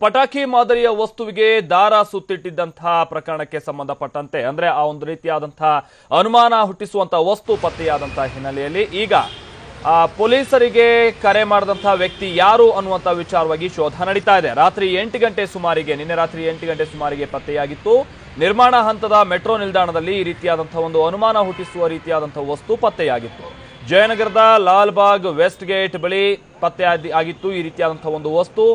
ಪಟಾಕಿ ಮಾದರಿಯ ವಸ್ತುವಿಗೆ ದಾರ ಸುತ್ತಿಟ್ಟಿದ್ದಂತಹ ಪ್ರಕರಣಕ್ಕೆ ಸಂಬಂಧಪಟ್ಟಂತೆ ಅಂದ್ರೆ ಆ ಒಂದು ರೀತಿಯಾದಂತಹ ಅನುಮಾನ ಹುಟ್ಟಿಸುವಂತಹ ವಸ್ತು ಪತ್ತೆಯಾದಂತಹ ಹಿನ್ನೆಲೆಯಲ್ಲಿ ಈಗ ಪೊಲೀಸರಿಗೆ ಕರೆ ಮಾಡಿದಂತಹ ವ್ಯಕ್ತಿ ಯಾರು ಅನ್ನುವಂತ ವಿಚಾರವಾಗಿ ಶೋಧ ನಡೀತಾ ಇದೆ. ರಾತ್ರಿ 8 ಗಂಟೆ ಸುಮಾರಿಗೆ ನಿನ್ನೆ ರಾತ್ರಿ 8 ಗಂಟೆ ಸುಮಾರಿಗೆ ಪತ್ತೆಯಾಗಿತ್ತು. ನಿರ್ಮಾಣ ಹಂತದ ಮೆಟ್ರೋ ನಿಲ್ದಾಣದಲ್ಲಿ ಈ ರೀತಿಯಾದಂತಹ ಒಂದು ಅನುಮಾನ ಹುಟ್ಟಿಸುವ ರೀತಿಯಾದಂತಹ ವಸ್ತು ಪತ್ತೆಯಾಗಿತ್ತು. ಜಯನಗರದ ಲಾಲ್ಬಾಗ್ ವೆಸ್ಟ್ ಗೇಟ್ ಬಳಿ ಪತ್ತೆಯಾಗಿತ್ತು ಈ ರೀತಿಯಾದಂತಹ ಒಂದು ವಸ್ತು.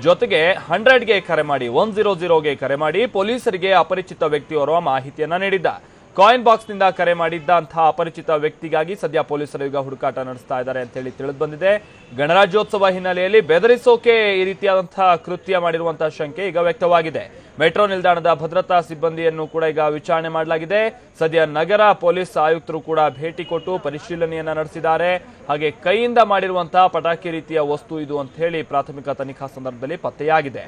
ಜೊತೆಗೆ 100ಗೆ ಕರೆ ಮಾಡಿ 100ಗೆ ಕರೆ ಮಾಡಿ ಪೊಲೀಸರಿಗೆ ಅಪರಿಚಿತ ವ್ಯಕ್ತಿಯವರ ಮಾಹಿತಿಯನ್ನ ನೀಡಿದ್ದ. ಕಾಯಿನ್ ಬಾಕ್ಸ್ ನಿಂದ ಕರೆ ಮಾಡಿದ್ದಂತಹ ಅಪರಿಚಿತ ವ್ಯಕ್ತಿಗಾಗಿ ಸದ್ಯ ಪೊಲೀಸರು ಈಗ ಹುಡುಕಾಟ ನಡೆಸ್ತಾ ಇದ್ದಾರೆ ಅಂತ ಹೇಳಿ ತಿಳಿದು ಬಂದಿದೆ. ಗಣರಾಜ್ಯೋತ್ಸವ ಹಿನ್ನೆಲೆಯಲ್ಲಿ ಬೆದರಿಸೋಕೆ ಈ ರೀತಿಯಾದಂತಹ ಕೃತ್ಯ ಮಾಡಿರುವಂತಹ ಶಂಕೆ ಈಗ ವ್ಯಕ್ತವಾಗಿದೆ. ಮೆಟ್ರೋ ನಿಲ್ದಾಣದ ಭದ್ರತಾ ಸಿಬ್ಬಂದಿಯನ್ನು ಕೂಡ ಈಗ ವಿಚಾರಣೆ ಮಾಡಲಾಗಿದೆ. ಸದ್ಯ ನಗರ ಪೊಲೀಸ್ ಆಯುಕ್ತರು ಕೂಡ ಭೇಟಿ ಕೊಟ್ಟು ಪರಿಶೀಲನೆಯನ್ನ ನಡೆಸಿದ್ದಾರೆ. ಹಾಗೆ ಕೈಯಿಂದ ಮಾಡಿರುವಂತಹ ಪಟಾಕಿ ರೀತಿಯ ವಸ್ತು ಇದು ಅಂತ ಹೇಳಿ ಪ್ರಾಥಮಿಕ ತನಿಖಾ ಸಂದರ್ಭದಲ್ಲಿ ಪತ್ತೆಯಾಗಿದೆ.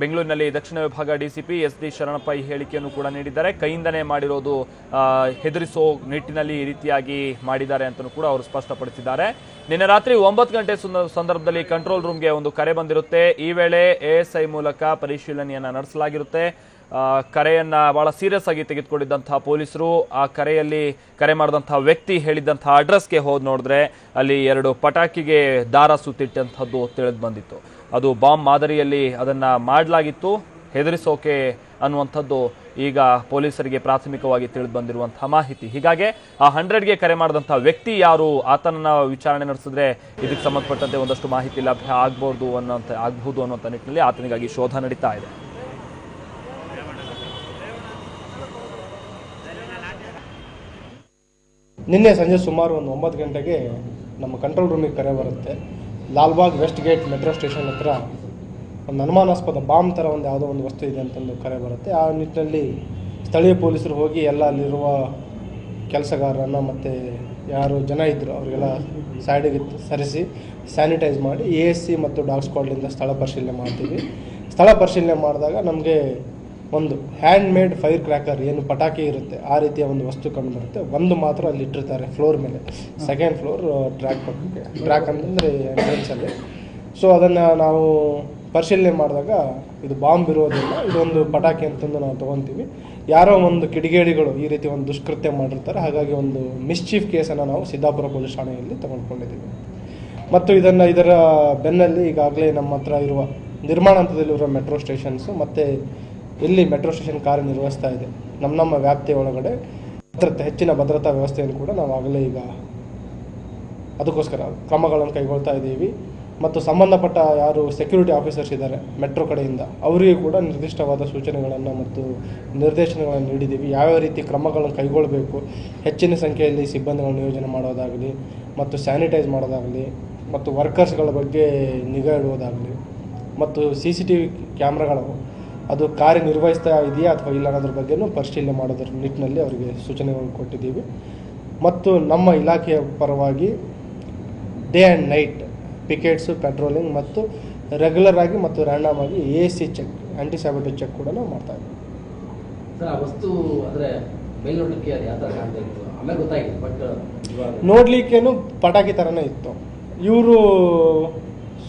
ಬೆಂಗಳೂರಿನಲ್ಲಿ ದಕ್ಷಿಣ ವಿಭಾಗ ಡಿಸಿಪಿ SD ಶರಣಪ್ಪ ಈ ಹೇಳಿಕೆಯನ್ನು ಕೂಡ ನೀಡಿದ್ದಾರೆ. ಕೈಯಿಂದನೇ ಮಾಡಿರೋದು, ಹೆದರಿಸೋ ನಿಟ್ಟಿನಲ್ಲಿ ಈ ರೀತಿಯಾಗಿ ಮಾಡಿದ್ದಾರೆ ಅಂತಲೂ ಕೂಡ ಅವರು ಸ್ಪಷ್ಟಪಡಿಸಿದ್ದಾರೆ. ನಿನ್ನೆ ರಾತ್ರಿ 9 ಗಂಟೆ ಸಂದರ್ಭದಲ್ಲಿ ಕಂಟ್ರೋಲ್ ರೂಮ್ಗೆ ಒಂದು ಕರೆ ಬಂದಿರುತ್ತೆ. ಈ ವೇಳೆ ASI ಮೂಲಕ ಪರಿಶೀಲನೆಯನ್ನ ನಡೆಸಲಾಗಿರುತ್ತೆ. ಕರೆಯನ್ನ ಬಹಳ ಸೀರಿಯಸ್ ಆಗಿ ತೆಗೆದುಕೊಂಡಿದ್ದಂತಹ ಪೊಲೀಸರು ಆ ಕರೆಯಲ್ಲಿ ಕರೆ ಮಾಡಿದಂತಹ ವ್ಯಕ್ತಿ ಹೇಳಿದಂತಹ ಅಡ್ರೆಸ್ಗೆ ಹೋದ್ ನೋಡಿದ್ರೆ ಅಲ್ಲಿ 2 ಪಟಾಕಿಗೆ ದಾರ ಸುತ್ತಿಟ್ಟಂತಹದ್ದು ತಿಳಿದು ಬಂದಿತ್ತು. ಅದು ಬಾಂಬ್ ಮಾದರಿಯಲ್ಲಿ ಅದನ್ನ ಮಾಡಲಾಗಿತ್ತು, ಹೆದರಿಸೋಕೆ ಅನ್ನುವಂಥದ್ದು ಈಗ ಪೊಲೀಸರಿಗೆ ಪ್ರಾಥಮಿಕವಾಗಿ ತಿಳಿದು ಬಂದಿರುವಂತಹ ಮಾಹಿತಿ. ಹೀಗಾಗಿ ಆ 100ಗೆ ಕರೆ ಮಾಡಿದಂತಹ ವ್ಯಕ್ತಿ ಯಾರು, ಆತನನ್ನ ವಿಚಾರಣೆ ನಡೆಸಿದ್ರೆ ಇದಕ್ಕೆ ಸಂಬಂಧಪಟ್ಟಂತೆ ಒಂದಷ್ಟು ಮಾಹಿತಿ ಲಭ್ಯ ಆಗಬಹುದು ಅನ್ನುವಂಥ ನಿಟ್ಟಿನಲ್ಲಿ ಆತನಿಗಾಗಿ ಶೋಧ ನಡೀತಾ ಇದೆ. ನಿನ್ನೆ ಸಂಜೆ ಸುಮಾರು ಒಂದು 9 ಗಂಟೆಗೆ ನಮ್ಮ ಕಂಟ್ರೋಲ್ ರೂಮಿಗೆ ಕರೆ ಬರುತ್ತೆ. Lalbagh west gate metro station ಹತ್ರ ಒಂದು ಅನುಮಾನಾಸ್ಪದ ಬಾಂಬ್ ಥರ ಒಂದು ಯಾವುದೋ ಒಂದು ವಸ್ತು ಇದೆ ಅಂತಂದು ಕರೆ ಬರುತ್ತೆ. ಆ ನಿಟ್ಟಿನಲ್ಲಿ ಸ್ಥಳೀಯ ಪೊಲೀಸರು ಹೋಗಿ ಎಲ್ಲ ಅಲ್ಲಿರುವ ಕೆಲಸಗಾರರನ್ನು ಮತ್ತು ಯಾರು ಜನ ಇದ್ದರು ಅವರಿಗೆಲ್ಲ ಸೈಡಿಗೆ ಸರಿಸಿ ಸ್ಯಾನಿಟೈಸ್ ಮಾಡಿ ASC ಮತ್ತು ಡಾಗ್ ಸ್ಕ್ವಾಡ್ಲಿಂದ ಸ್ಥಳ ಪರಿಶೀಲನೆ ಮಾಡ್ತೀವಿ. ಸ್ಥಳ ಪರಿಶೀಲನೆ ಮಾಡಿದಾಗ ನಮಗೆ ಒಂದು ಹ್ಯಾಂಡ್ ಮೇಡ್ ಫೈರ್ ಕ್ರ್ಯಾಕರ್ ಏನು ಪಟಾಕಿ ಇರುತ್ತೆ ಆ ರೀತಿಯ ಒಂದು ವಸ್ತು ಕಂಡು ಬರುತ್ತೆ. ಒಂದು ಮಾತ್ರ ಅಲ್ಲಿ ಇಟ್ಟಿರ್ತಾರೆ ಫ್ಲೋರ್ ಮೇಲೆ, 2nd ಫ್ಲೋರ್ ಟ್ರ್ಯಾಕ್ ಅಂತಂದರೆ ಎಂಟ್ರೆನ್ಸಲ್ಲಿ. ಸೊ ಅದನ್ನು ನಾವು ಪರಿಶೀಲನೆ ಮಾಡಿದಾಗ ಇದು ಬಾಂಬ್ ಇರೋದಿಲ್ಲ, ಇದೊಂದು ಪಟಾಕಿ ಅಂತಂದು ನಾವು ತೊಗೊತೀವಿ. ಯಾರೋ ಒಂದು ಕಿಡಿಗೇಡಿಗಳು ಈ ರೀತಿ ಒಂದು ದುಷ್ಕೃತ್ಯ ಮಾಡಿರ್ತಾರೆ. ಹಾಗಾಗಿ ಒಂದು ಮಿಸ್ಚೀಫ್ ಕೇಸನ್ನು ನಾವು ಸಿದ್ದಾಪುರ ಪೊಲೀಸ್ ಠಾಣೆಯಲ್ಲಿ ತಗೊಂಡ್ಕೊಂಡಿದ್ದೀವಿ. ಮತ್ತು ಇದರ ಬೆನ್ನಲ್ಲಿ ಈಗಾಗಲೇ ನಮ್ಮ ಹತ್ರ ಇರುವ ನಿರ್ಮಾಣ ಹಂತದಲ್ಲಿರುವ ಮೆಟ್ರೋ ಸ್ಟೇಷನ್ಸು ಮತ್ತು ಎಲ್ಲಿ ಮೆಟ್ರೋ ಸ್ಟೇಷನ್ ಕಾರ್ಯನಿರ್ವಹಿಸ್ತಾ ಇದೆ ನಮ್ಮ ವ್ಯಾಪ್ತಿಯ ಒಳಗಡೆ ಹೆಚ್ಚಿನ ಭದ್ರತಾ ವ್ಯವಸ್ಥೆಯನ್ನು ಕೂಡ ನಾವು ಆಗಲೇ ಈಗ ಅದಕ್ಕೋಸ್ಕರ ಕ್ರಮಗಳನ್ನು ಕೈಗೊಳ್ತಾ ಇದ್ದೀವಿ. ಮತ್ತು ಸಂಬಂಧಪಟ್ಟ ಯಾರು ಸೆಕ್ಯೂರಿಟಿ ಆಫೀಸರ್ಸ್ ಇದ್ದಾರೆ ಮೆಟ್ರೋ ಕಡೆಯಿಂದ ಅವರಿಗೂ ಕೂಡ ನಿರ್ದಿಷ್ಟವಾದ ಸೂಚನೆಗಳನ್ನು ಮತ್ತು ನಿರ್ದೇಶನಗಳನ್ನು ನೀಡಿದ್ದೀವಿ. ಯಾವ್ಯಾವ ರೀತಿ ಕ್ರಮಗಳನ್ನು ಕೈಗೊಳ್ಳಬೇಕು, ಹೆಚ್ಚಿನ ಸಂಖ್ಯೆಯಲ್ಲಿ ಸಿಬ್ಬಂದಿಗಳನ್ನು ನಿಯೋಜನೆ ಮಾಡೋದಾಗಲಿ ಮತ್ತು ಸ್ಯಾನಿಟೈಸ್ ಮಾಡೋದಾಗಲಿ ಮತ್ತು ವರ್ಕರ್ಸ್ಗಳ ಬಗ್ಗೆ ನಿಗಾ ಇಡುವುದಾಗಲಿ ಮತ್ತು CCTV ಕ್ಯಾಮ್ರಾಗಳು ಅದು ಕಾರ್ಯನಿರ್ವಹಿಸ್ತಾ ಇದೆಯಾ ಅಥವಾ ಇಲ್ಲ ಅನ್ನೋದ್ರ ಬಗ್ಗೆನೂ ಪರಿಶೀಲನೆ ಮಾಡೋದ್ರ ನಿಟ್ಟಿನಲ್ಲಿ ಅವರಿಗೆ ಸೂಚನೆಗಳನ್ನು ಕೊಟ್ಟಿದ್ದೀವಿ. ಮತ್ತು ನಮ್ಮ ಇಲಾಖೆಯ ಪರವಾಗಿ ಡೇ ಆ್ಯಂಡ್ ನೈಟ್ ಪಿಕೆಟ್ಸು, ಪೆಟ್ರೋಲಿಂಗ್ ಮತ್ತು ರೆಗ್ಯುಲರ್ ಆಗಿ ಮತ್ತು ರ್ಯಾಂಡಮ್ ಆಗಿ ASC ಚೆಕ್, ಆ್ಯಂಟಿ ಸ್ಯಾಬಿಟೇಜ್ ಚೆಕ್ ಕೂಡ ನಾವು ಮಾಡ್ತಾ ಇದ್ದೀವಿ. ಸರ್, ಆ ವಸ್ತು ಅಂದರೆ ಮೇಲ್ನೋಟಕ್ಕೆ ಅದು ಯಾವ ಥರ ಕಾಣ್ತಾ ಇತ್ತು ಆಮೇಲೆ ಗೊತ್ತಾಯಿತು, ಬಟ್ ನೋಡಲಿಕ್ಕೇನು ಪಟಾಕಿ ಥರನೇ ಇತ್ತು. ಇವರು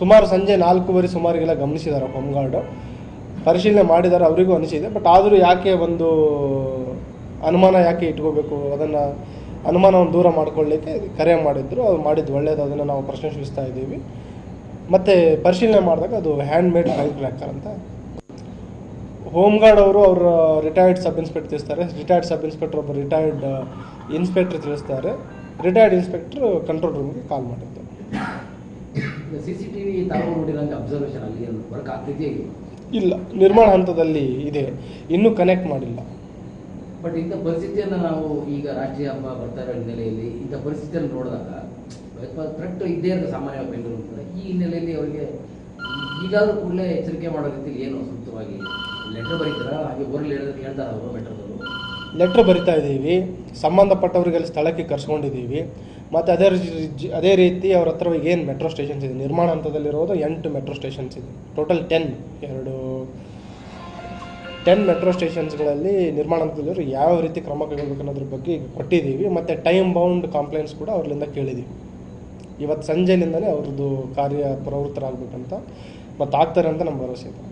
ಸುಮಾರು ಸಂಜೆ 4:15 ಸುಮಾರಿಗೆಲ್ಲ ಗಮನಿಸಿದ್ದಾರೆ ಹೋಮ್ ಗಾರ್ಡು, ಪರಿಶೀಲನೆ ಮಾಡಿದ್ದಾರೆ, ಅವರಿಗೂ ಅನಿಸಿದೆ. ಬಟ್ ಆದರೂ ಯಾಕೆ ಒಂದು ಅನುಮಾನ ಯಾಕೆ ಇಟ್ಕೋಬೇಕು, ಅದನ್ನು ಅನುಮಾನವನ್ನು ದೂರ ಮಾಡ್ಕೊಳ್ಳಿಕ್ಕೆ ಕರೆ ಮಾಡಿದ್ರು. ಅದು ಮಾಡಿದ್ದು ಒಳ್ಳೆಯದು, ಅದನ್ನು ನಾವು ಪ್ರಶಂಸಿಸ್ತಾ ಇದ್ದೀವಿ. ಮತ್ತು ಪರಿಶೀಲನೆ ಮಾಡಿದಾಗ ಅದು ಹ್ಯಾಂಡ್ ಮೇಡ್ ಫೈರ್ ಕ್ರ್ಯಾಕರ್ ಅಂತ ಹೋಮ್ ಗಾರ್ಡ್ ಅವರು ರಿಟೈರ್ಡ್ ಸಬ್ ಇನ್ಸ್ಪೆಕ್ಟರ್ ತಿಳಿಸ್ತಾರೆ. ರಿಟೈರ್ಡ್ ಸಬ್ ಇನ್ಸ್ಪೆಕ್ಟರ್ ಒಬ್ಬರು ರಿಟೈರ್ಡ್ ಇನ್ಸ್ಪೆಕ್ಟರ್ ತಿಳಿಸ್ತಾರೆ. ರಿಟೈರ್ಡ್ ಇನ್ಸ್ಪೆಕ್ಟರ್ ಕಂಟ್ರೋಲ್ ರೂಮ್ಗೆ ಕಾಲ್ ಮಾಡಿದ್ದು. CCTV ತಾವು ನೋಡಿದಂಗೆ ಅಬ್ಸರ್ವೇಷನ್ ಅಲ್ಲಿ ವರ್ಕ್ ಆಗ್ತಿದೆಯೇ? ಇಲ್ಲ, ನಿರ್ಮಾಣ ಹಂತದಲ್ಲಿ ಇದೆ, ಇನ್ನೂ ಕನೆಕ್ಟ್ ಮಾಡಿಲ್ಲ. ಬಟ್ ಇಂಥ ಪರಿಸ್ಥಿತಿಯನ್ನು ನಾವು ಈಗ ರಾಜ್ಯ ಹಬ್ಬ ಬರ್ತಾ ಇರೋ ಹಿನ್ನೆಲೆಯಲ್ಲಿ ಇಂಥ ಪರಿಸ್ಥಿತಿಯನ್ನು ನೋಡಿದಾಗ ಥ್ರೆಟ್ ಇದ್ದೇ ಇರುತ್ತೆ ಸಾಮಾನ್ಯವಾಗಿ ಬೆಂಗಳೂರು. ಈ ಹಿನ್ನೆಲೆಯಲ್ಲಿ ಅವರಿಗೆ ಈಗಾದರೂ ಕೂಡಲೇ ಎಚ್ಚರಿಕೆ ಮಾಡೋ ರೀತಿಯಲ್ಲಿ ಏನು ಸೂಕ್ತವಾಗಿ ಲೆಟರ್ ಬರೀತಾರ, ಹಾಗೆ ಊರಲ್ಲಿ ಹೇಳ್ತಾರೆ ಅವರು ಮೆಟ್ರೋದವರು ಲೆಟ್ರ್ ಬರಿತಾ ಇದ್ದೀವಿ. ಸಂಬಂಧಪಟ್ಟವರಿಗೆಲ್ಲ ಸ್ಥಳಕ್ಕೆ ಕರ್ಸ್ಕೊಂಡಿದ್ದೀವಿ. ಮತ್ತು ಅದೇ ರೀತಿ ಅವ್ರ ಹತ್ರ ಏನು ಮೆಟ್ರೋ ಸ್ಟೇಷನ್ಸ್ ಇದೆ, ನಿರ್ಮಾಣ ಹಂತದಲ್ಲಿರೋದು 8 ಮೆಟ್ರೋ ಸ್ಟೇಷನ್ಸ್ ಇದೆ. ಟೋಟಲ್ 10 ಮೆಟ್ರೋ ಸ್ಟೇಷನ್ಸ್ಗಳಲ್ಲಿ ನಿರ್ಮಾಣ ಹಂತದಲ್ಲಿರೋ ಯಾವ ರೀತಿ ಕ್ರಮ ಕೈಗೊಳ್ಬೇಕು ಅನ್ನೋದ್ರ ಬಗ್ಗೆ ಈಗ ಕೊಟ್ಟಿದ್ದೀವಿ. ಮತ್ತು ಟೈಮ್ ಬೌಂಡ್ ಕಂಪ್ಲೇಂಟ್ಸ್ ಕೂಡ ಅವ್ರಲ್ಲಿಂದ ಕೇಳಿದ್ದೀವಿ. ಇವತ್ತು ಸಂಜೆಲಿಂದನೇ ಅವ್ರದ್ದು ಕಾರ್ಯ ಪ್ರವೃತ್ತರಾಗಬೇಕಂತ ಮತ್ತು ಆಗ್ತಾರೆ ಅಂತ ನಮ್ಮ ಭರವಸೆ ಇದೆ.